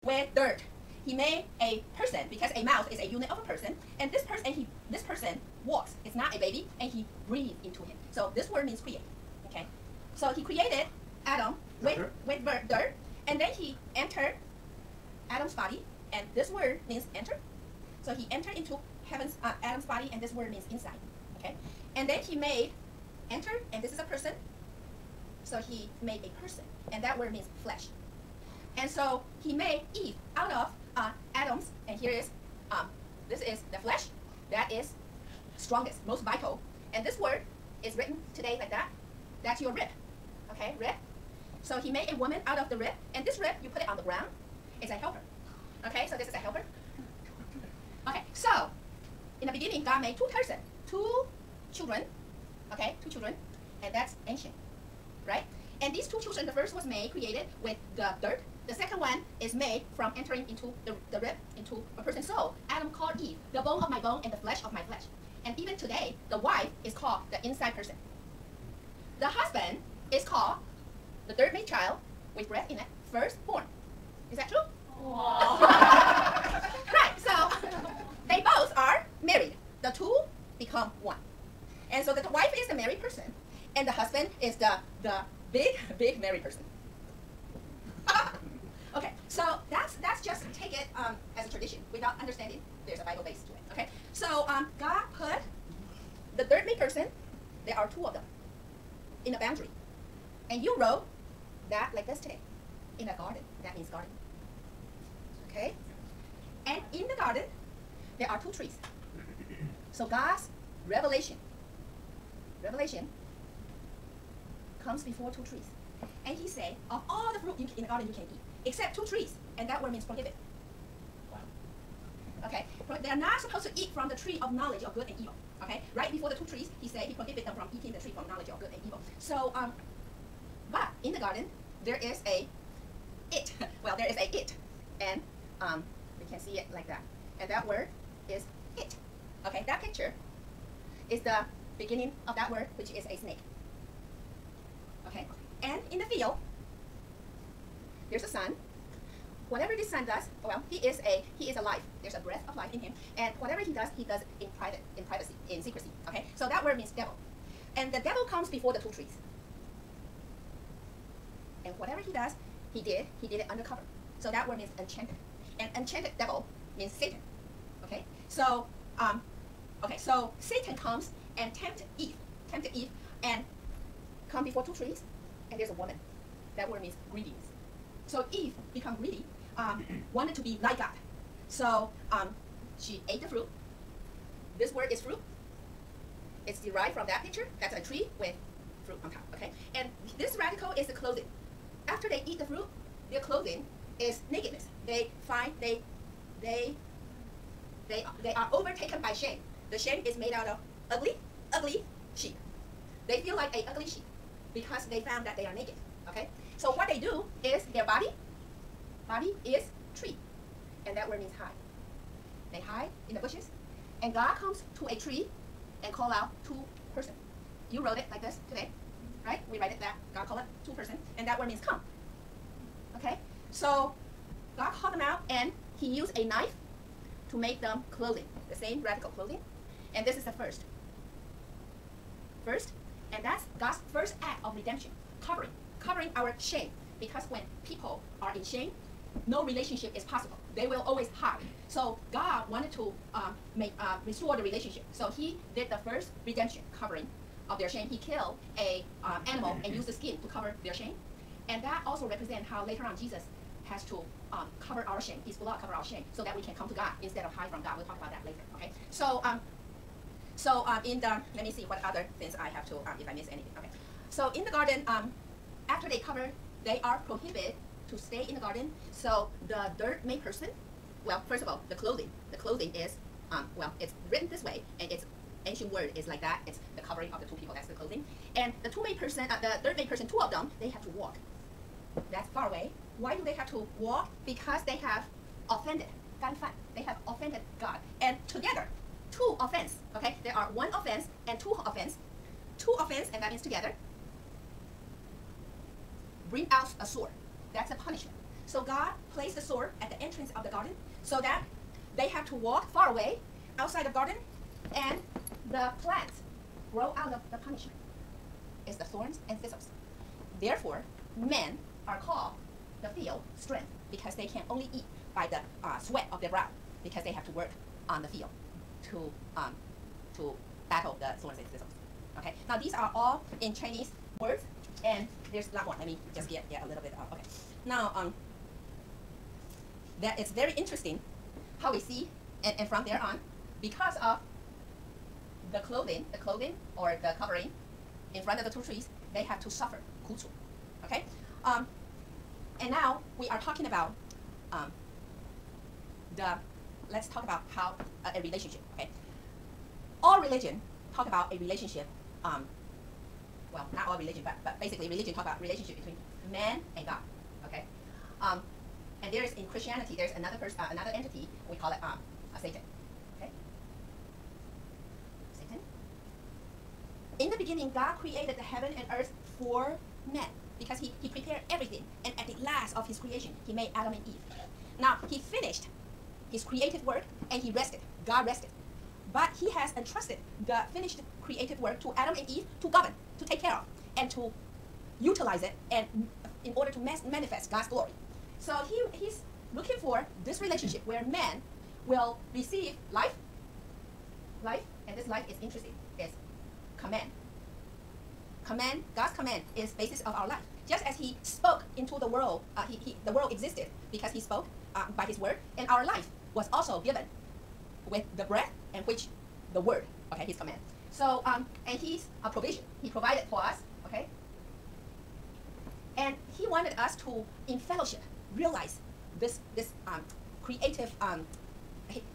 with dirt. He made a person, because a mouth is a unit of a person, and this person walks. It's not a baby, and he breathed into him. So this word means create. Okay, so he created Adam with dirt, and then he entered Adam's body, and this word means enter. So he entered into Adam's body, and this word means inside. Okay, and then he made enter, and this is a person. So he made a person, and that word means flesh. And so he made Eve out of Adam's, and here is, this is the flesh that is strongest, most vital. And this word is written today like that. That's your rib, okay, rib. So he made a woman out of the rib, and this rib, you put it on the ground, it's a helper. Okay, so this is a helper. Okay, so in the beginning, God made two persons, two children, okay, two children, and that's ancient, right? And these two children, the first was created with the dirt. The second one is made from entering into the rib, into a person's soul. Adam called Eve, the bone of my bone and the flesh of my flesh. And even today, the wife is called the inside person. The husband is called the dirt-made child with breath in it, firstborn. Is that true? Right, so they both are married. The two become one. And so the wife is the married person, and the husband is the big married person. Okay, so that's just take it as a tradition without understanding there's a Bible base to it. Okay, so God put the dirt-made person, there are two of them, in a boundary. And you wrote that like this today, in a garden. That means garden. Okay? And in the garden, there are two trees. So God's revelation comes before two trees. And he said, of all the fruit in the garden you can eat, except two trees. And that word means prohibit. Wow. Okay? They are not supposed to eat from the tree of knowledge of good and evil. Okay? Right before the two trees, he said he prohibited them from eating the tree from knowledge of good and evil. So, but in the garden, there is a it. Well, there is a it. And we can see it like that. And that word is it. Okay? That picture is the beginning of that word, which is a snake. Okay? And in the field, there's a sun. Whatever this son does, well, he is alive. There's a breath of life in him. And whatever he does in privacy, in secrecy. Okay? So that word means devil. And the devil comes before the two trees. And whatever he does, he did it undercover. So that word means enchanted. And enchanted devil means Satan. Okay? So so Satan comes and tempted Eve and come before two trees, and there's a woman. That word means greediness. So Eve become greedy, wanted to be like God. So she ate the fruit. This word is fruit. It's derived from that picture. That's a tree with fruit on top. Okay, and this radical is the clothing. After they eat the fruit, their clothing is nakedness. They are overtaken by shame. The shame is made out of ugly sheep. They feel like a ugly sheep because they found that they are naked. Okay, so what they do is their body is tree, and that word means hide. They hide in the bushes, and God comes to a tree and call out two person. You wrote it like this today, right? We write it that God called it two person, and that word means come. Okay, so God called them out, and he used a knife to make them clothing, the same radical clothing, and this is the first, and that's God's first act of redemption, covering our shame, because when people are in shame, no relationship is possible. They will always hide. So God wanted to restore the relationship. So he did the first redemption, covering of their shame. He killed a animal and used the skin to cover their shame. And that also represents how later on Jesus has to cover our shame. His blood cover our shame so that we can come to God instead of hide from God. We'll talk about that later. Okay. So in the, let me see what other things I have to, if I miss anything. Okay. So in the garden, after they cover, they are prohibited to stay in the garden. So the dirt-made person, well, first of all, the clothing is, well, it's written this way, and its ancient word is like that. It's the covering of the two people. That's the clothing. And the two-made person, the dirt-made person, two of them, they have to walk. That's far away. Why do they have to walk? Because they have offended God. They have offended God. And together, two offense. Okay, there are one offense and two offense. Two offense, and that means together. Bring out a sword. That's a punishment. So God placed the sword at the entrance of the garden so that they have to walk far away outside the garden, and the plants grow out of the punishment. It's the thorns and thistles. Therefore, men are called the field strength, because they can only eat by the sweat of their brow, because they have to work on the field to battle the thorns and thistles. Okay. Now these are all in Chinese words, and there's a lot more. Let me just get a little bit of. Okay. Now that it's very interesting how we see, and from there on, because of the clothing or the covering in front of the two trees, they have to suffer 苦楚. Okay. And now we are talking about let's talk about how a relationship. Okay. All religion talk about a relationship. Well, not all religion, but basically religion talk about relationship between man and God. Okay. And there is in Christianity, there's another another entity, we call it Satan. Okay. Satan. In the beginning, God created the heaven and earth for man, because he prepared everything, and at the last of his creation, he made Adam and Eve. Now he finished his creative work and he rested. God rested. But he has entrusted the finished creative work to Adam and Eve to govern, to take care of, and to utilize it, and in order to manifest God's glory. So he's looking for this relationship where man will receive life, and this life is interesting. It's command. God's command is basis of our life. Just as he spoke into the world, the world existed because he spoke by his word, and our life was also given with the breath and which the word, okay, his command. So, and he's a provision. He provided for us, okay? And he wanted us to, in fellowship, realize this creative,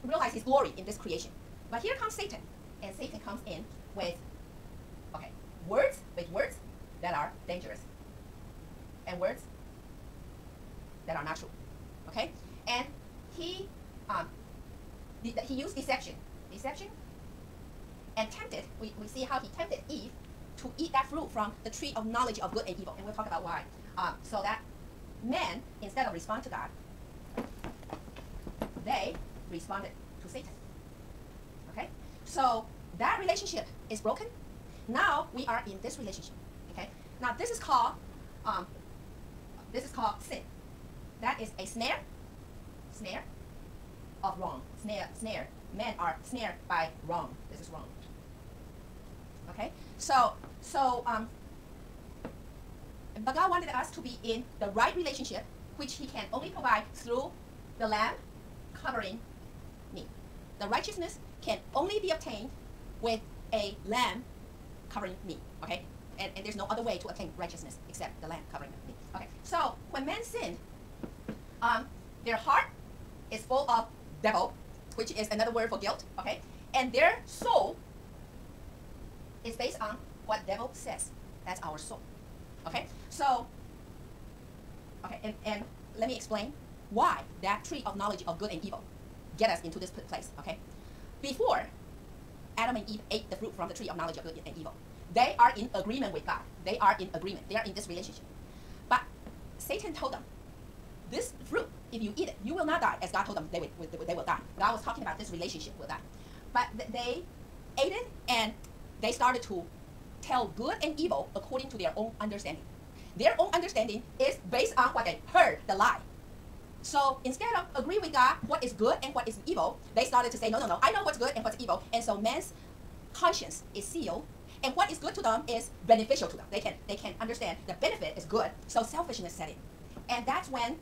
realize his glory in this creation. But here comes Satan, and Satan comes in with, okay, words that are dangerous, and words that are not true, okay? And he used deception, and tempted. We see how he tempted Eve to eat that fruit from the tree of knowledge of good and evil, and we'll talk about why. So that men, instead of respond to God, they responded to Satan. Okay, so that relationship is broken. Now we are in this relationship. Okay, now this is called sin. That is a snare of wrong. Snare. Men are snared by wrong. This is wrong. Okay, but God wanted us to be in the right relationship, which he can only provide through the Lamb covering me. The righteousness can only be obtained with a Lamb covering me, okay? And there's no other way to attain righteousness except the Lamb covering me. Okay, so when men sin, their heart is full of devil, which is another word for guilt, okay? And their soul is based on what devil says. That's our soul, okay? So, okay, and let me explain why that tree of knowledge of good and evil get us into this place, okay? Before Adam and Eve ate the fruit from the tree of knowledge of good and evil, they are in agreement with God. They are in agreement. They are in this relationship. But Satan told them, this fruit, if you eat it, you will not die, as God told them they will die. God was talking about this relationship will die. But they ate it, and they started to tell good and evil according to their own understanding. Their own understanding is based on what they heard, the lie. So instead of agree with God what is good and what is evil, they started to say, no, I know what's good and what's evil. And so man's conscience is sealed, and what is good to them is beneficial to them. They can understand the benefit is good. So selfishness set in. And that's when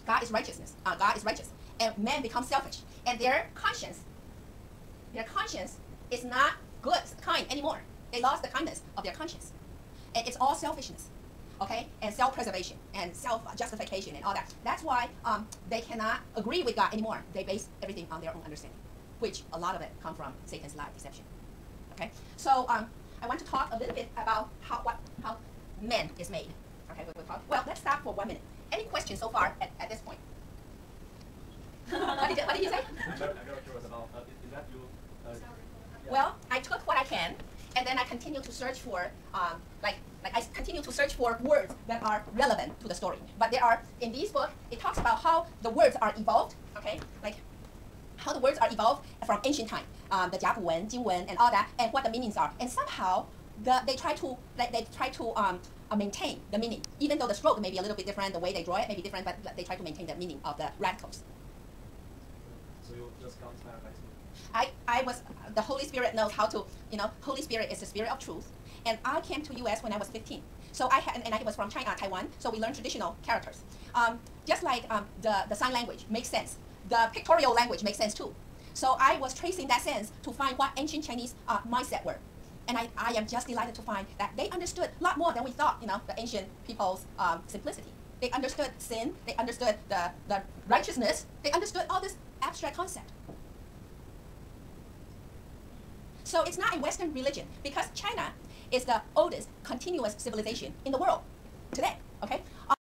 God is righteousness. God is righteous. And man becomes selfish. And their conscience is not good, kind anymore. They lost the kindness of their conscience. And it's all selfishness. Okay? And self-preservation and self-justification and all that. That's why they cannot agree with God anymore. They base everything on their own understanding, which a lot of it comes from Satan's lie, deception. Okay? So I want to talk a little bit about how man is made. Okay, well, let's stop for 1 minute. Any questions so far at this point? What did you say? I'm very curious about, is that you? Well, I took what I can, and then I continue to search for, like, Like I continue to search for words that are relevant to the story. But there are, in this book, it talks about how the words are evolved, okay? Like how the words are evolved from ancient time, the Jiaguwen, Jingwen, and all that, and what the meanings are. And somehow they try to maintain the meaning, even though the stroke may be a little bit different, the way they draw it may be different, but they try to maintain the meaning of the radicals. So you just come to Paradise? I was, the Holy Spirit knows how to, Holy Spirit is the spirit of truth. And I came to US when I was 15. So and I was from China, Taiwan, so we learned traditional characters. Just like the sign language makes sense, the pictorial language makes sense too. So I was tracing that sense to find what ancient Chinese mindset were. And I am just delighted to find that they understood a lot more than we thought, the ancient people's simplicity. They understood sin, they understood the righteousness, they understood all this abstract concept. So it's not a Western religion, because China is the oldest continuous civilization in the world today, okay?